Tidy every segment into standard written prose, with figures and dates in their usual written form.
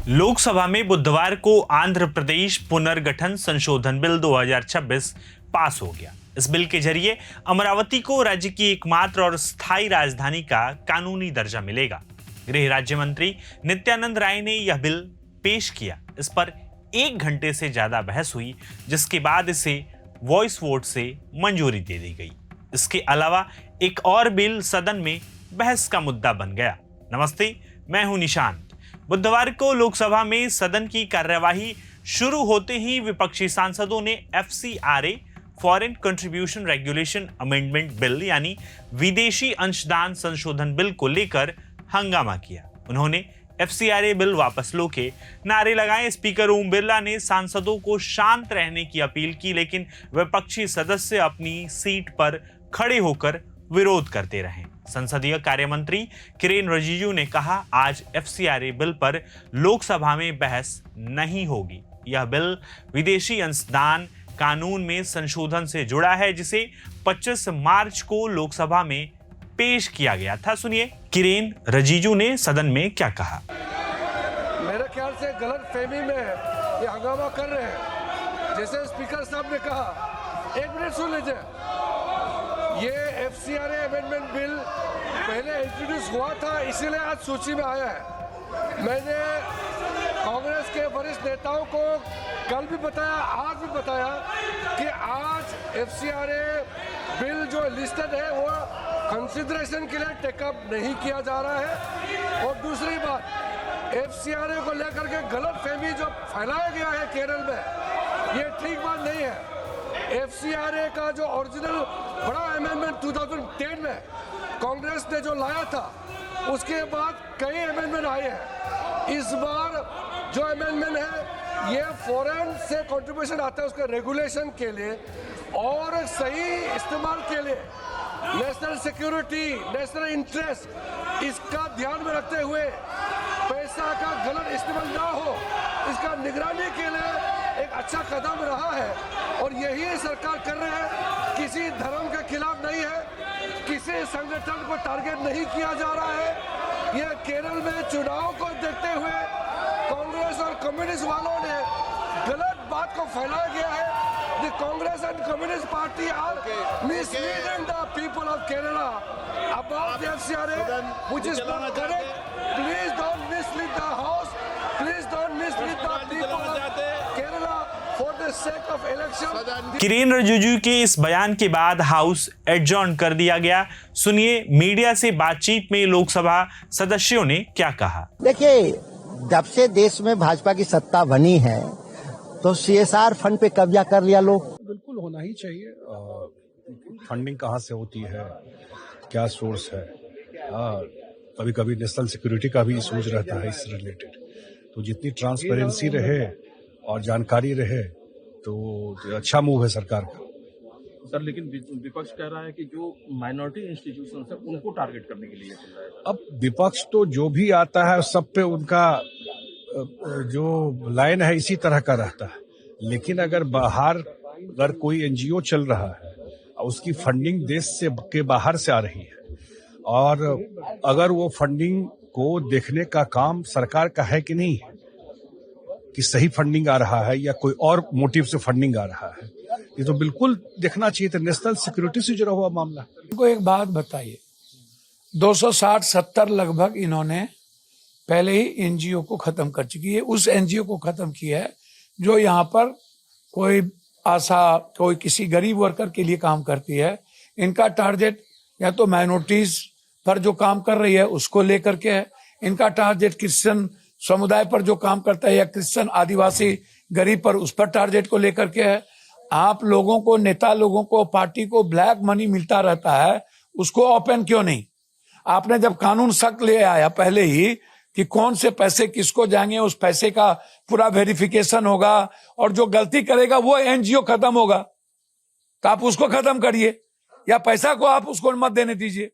लोकसभा में बुधवार को आंध्र प्रदेश पुनर्गठन संशोधन बिल 2026 पास हो गया। इस बिल के जरिए अमरावती को राज्य की एकमात्र और स्थायी राजधानी का कानूनी दर्जा मिलेगा। गृह राज्य मंत्री नित्यानंद राय ने यह बिल पेश किया। इस पर 1 घंटे से ज्यादा बहस हुई, जिसके बाद इसे वॉइस वोट से मंजूरी दे दी गई। इसके अलावा एक और बिल सदन में बहस का मुद्दा बन गया। नमस्ते, मैं हूं निशांत। बुधवार को लोकसभा में सदन की कार्यवाही शुरू होते ही विपक्षी सांसदों ने FCRA foreign contribution regulation amendment bill यानी विदेशी अंशदान संशोधन बिल को लेकर हंगामा किया। उन्होंने FCRA बिल वापस लो के नारे लगाए। स्पीकर ओम बिरला ने सांसदों को शांत रहने की अपील की, लेकिन विपक्षी सदस्य अपनी सीट पर खड़े होकर विरोध करते रहे। संसदीय कार्य मंत्री किरेन रिजिजू ने कहा, आज FCRA बिल पर लोकसभा में बहस नहीं होगी। यह बिल विदेशी अंशदान कानून में संशोधन से जुड़ा है, जिसे 25 मार्च को लोकसभा में पेश किया गया था। सुनिए किरेन रिजिजू ने सदन में क्या कहा। मेरे ख्याल से गलत फहमी में ये हंगामा कर रहे हैं। जैसे स्पीकर साहब ने कहा, 1 मिनट सुन लीजिए। ये FCRA अमेंडमेंट बिल पहले इंट्रोड्यूस हुआ था, इसीलिए आज सूची में आया है। मैंने कांग्रेस के वरिष्ठ नेताओं को कल भी बताया, आज भी बताया कि आज FCRA बिल जो लिस्टेड है वो कंसिडरेशन के लिए टेकअप नहीं किया जा रहा है। और दूसरी बात, FCRA को लेकर के गलत फहमी जो फैलाया गया है केरल में, ये ठीक बात नहीं है। FCRA का जो ओरिजिनल बड़ा अमेंडमेंट 2010 में कांग्रेस ने जो लाया था, उसके बाद कई अमेंडमेंट आए हैं। इस बार जो अमेंडमेंट है ये फॉरेन से कंट्रीब्यूशन आता है उसके रेगुलेशन के लिए और सही इस्तेमाल के लिए, नेशनल सिक्योरिटी, नेशनल इंटरेस्ट, इसका ध्यान में रखते हुए पैसा का गलत इस्तेमाल ना हो, इसका निगरानी के लिए एक अच्छा कदम रहा है। और यही सरकार कर रहे हैं। किसी धर्म के खिलाफ नहीं है, किसी संगठन को टारगेट नहीं किया जा रहा है। यह केरल में चुनाव को देखते हुए कांग्रेस और कम्युनिस्ट वालों ने गलत बात को फैलाया गया है। The Congress and Communist Party are misleading the people of Kerala about the FCRA, which is not correct. Please don't mislead the House. Please don't mislead the people of Kerala for the sake of election. Kiren Rijiju के इस बयान के बाद house adjourn कर दिया गया। सुनिए media से बातचीत में लोकसभा सदस्यों ने क्या कहा। देखिए, जब से देश में भाजपा की सत्ता बनी है तो CSR फंड पे कब्जा कर लिया लोग। बिल्कुल होना ही चाहिए। फंडिंग कहाँ से होती है, क्या सोर्स है, कभी कभी नेशनल सिक्योरिटी का भी सोच रहता है इससे रिलेटेड। तो जितनी ट्रांसपेरेंसी रहे और जानकारी रहे तो अच्छा मूव है सरकार का। सर, लेकिन विपक्ष कह रहा है कि जो माइनॉरिटी इंस्टीट्यूशन है उनको टारगेट करने के लिए चल रहा है। अब विपक्ष तो जो भी आता है सब पे उनका जो लाइन है इसी तरह का रहता है। लेकिन अगर कोई NGO चल रहा है और उसकी फंडिंग देश से के बाहर से आ रही है और अगर वो फंडिंग को देखने का काम सरकार का है कि नहीं, कि सही फंडिंग आ रहा है या कोई और मोटिव से फंडिंग आ रहा है, ये तो बिल्कुल देखना चाहिए। तो नेशनल सिक्योरिटी से जुड़ा हुआ मामला। इनको एक बात बताइए, 260-70 लगभग इन्होंने पहले ही NGO को खत्म कर चुकी है। उस NGO को खत्म किया है जो यहाँ पर कोई कोई किसी गरीब वर्कर के लिए काम करती है। इनका टारगेट या तो माइनॉरिटीज पर जो काम कर रही है उसको लेकर के है, इनका टारगेट क्रिश्चियन समुदाय पर जो काम करता है या क्रिश्चियन आदिवासी गरीब पर उस पर टारगेट को लेकर के है। आप लोगों को, नेता लोगों को, पार्टी को ब्लैक मनी मिलता रहता है, उसको ओपन क्यों नहीं? आपने जब कानून सख्त ले आया पहले ही कि कौन से पैसे किसको जाएंगे, उस पैसे का पूरा वेरिफिकेशन होगा और जो गलती करेगा वो NGO खत्म होगा, तो आप उसको खत्म करिए या पैसा को आप उसको मत देने दीजिए।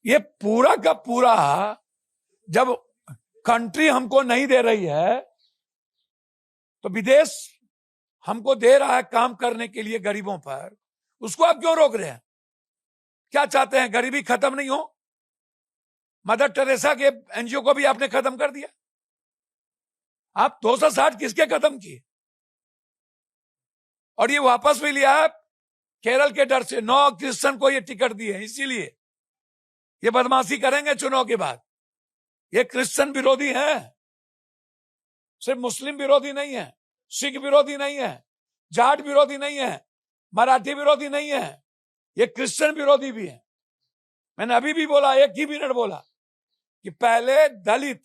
ये पूरा का पूरा जब कंट्री हमको नहीं दे रही है तो विदेश हमको दे रहा है काम करने के लिए गरीबों पर, उसको आप क्यों रोक रहे हैं? क्या चाहते हैं, गरीबी खत्म नहीं हो? मदर टेरेसा के NGO को भी आपने खत्म कर दिया। आप 260 किसके खत्म किए? और ये वापस भी लिया है केरल के डर से। 9 क्रिश्चियन को ये टिकट दी है, इसीलिए ये बदमाशी करेंगे चुनाव के बाद। ये क्रिश्चियन विरोधी हैं, सिर्फ मुस्लिम विरोधी नहीं है, सिख विरोधी नहीं है, जाट विरोधी नहीं है, मराठी विरोधी नहीं है, ये क्रिश्चियन विरोधी भी है। मैंने अभी भी बोला, 1 ही मिनट बोला कि पहले दलित,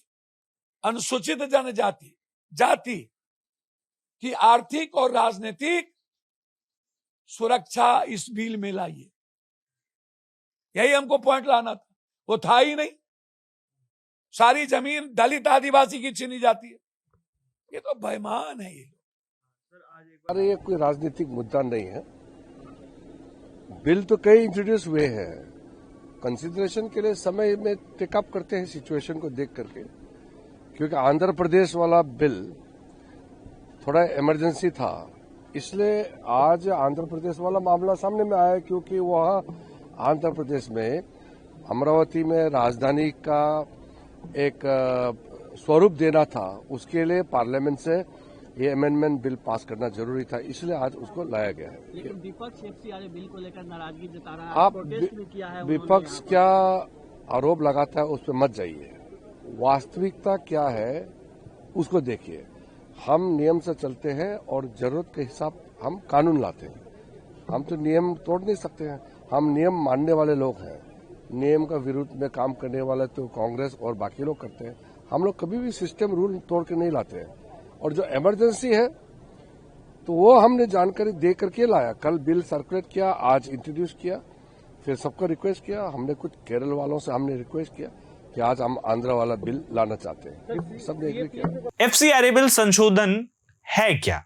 अनुसूचित जनजाति जाति की आर्थिक और राजनीतिक सुरक्षा इस बिल में लाइए। यही हमको पॉइंट लाना था, वो था ही नहीं। सारी जमीन दलित आदिवासी की छीनी जाती है। ये तो बेईमान है ये। अरे ये कोई राजनीतिक मुद्दा नहीं है। बिल तो कई इंट्रोड्यूस हुए हैं, कंसिडरेशन के लिए समय में टेकअप करते हैं सिचुएशन को देख करके। क्योंकि आंध्र प्रदेश वाला बिल थोड़ा इमरजेंसी था, इसलिए आज आंध्र प्रदेश वाला मामला सामने में आया। क्योंकि वहाँ आंध्र प्रदेश में अमरावती में राजधानी का एक स्वरूप देना था, उसके लिए पार्लियामेंट से ये अमेंडमेंट बिल पास करना जरूरी था, इसलिए आज उसको लाया गया है। लेकिन विपक्ष एफसीआरए बिल को लेकर नाराजगी जता रहा है, आप प्रोटेस्ट भी किया है। विपक्ष क्या आरोप लगाता है उस पर मत जाइए, वास्तविकता क्या है उसको देखिए। हम नियम से चलते हैं और जरूरत के हिसाब हम कानून लाते हैं। हम तो नियम तोड़ नहीं सकते हैं, हम नियम मानने वाले लोग हैं। नियम का विरुद्ध में काम करने वाले तो कांग्रेस और बाकी लोग करते हैं। हम लोग कभी भी सिस्टम रूल तोड़ के नहीं लाते हैं। और जो इमरजेंसी है तो वो हमने जानकारी दे करके लाया। कल बिल सर्कुलेट किया, आज इंट्रोड्यूस किया, फिर सबको रिक्वेस्ट किया। हमने कुछ केरल वालों से हमने रिक्वेस्ट किया कि आज हम आंध्र वाला बिल लाना चाहते हैं, सबने एग्री किया। एफसीआरए बिल संशोधन है क्या?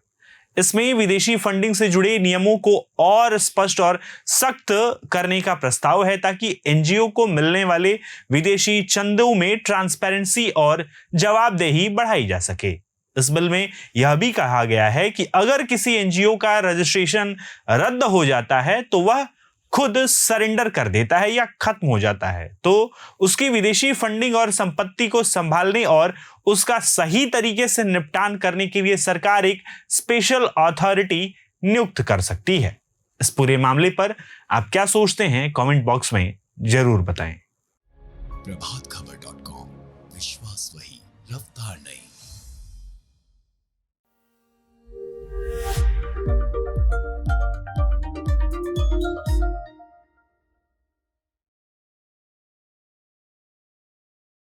इसमें विदेशी फंडिंग से जुड़े नियमों को और स्पष्ट और सख्त करने का प्रस्ताव है, ताकि एनजीओ को मिलने वाले विदेशी चंदों में ट्रांसपेरेंसी और जवाबदेही बढ़ाई जा सके। इस बिल में यह भी कहा गया है कि अगर किसी एनजीओ का रजिस्ट्रेशन रद्द हो जाता है तो वह खुद सरेंडर कर देता है या खत्म हो जाता है, तो उसकी विदेशी फंडिंग और संपत्ति को संभालने और उसका सही तरीके से निपटान करने के लिए सरकार एक स्पेशल अथॉरिटी नियुक्त कर सकती है। इस पूरे मामले पर आप क्या सोचते हैं, कमेंट बॉक्स में जरूर बताएं। प्रभातखबर.com, विश्वास वही, रफ्तार नहीं।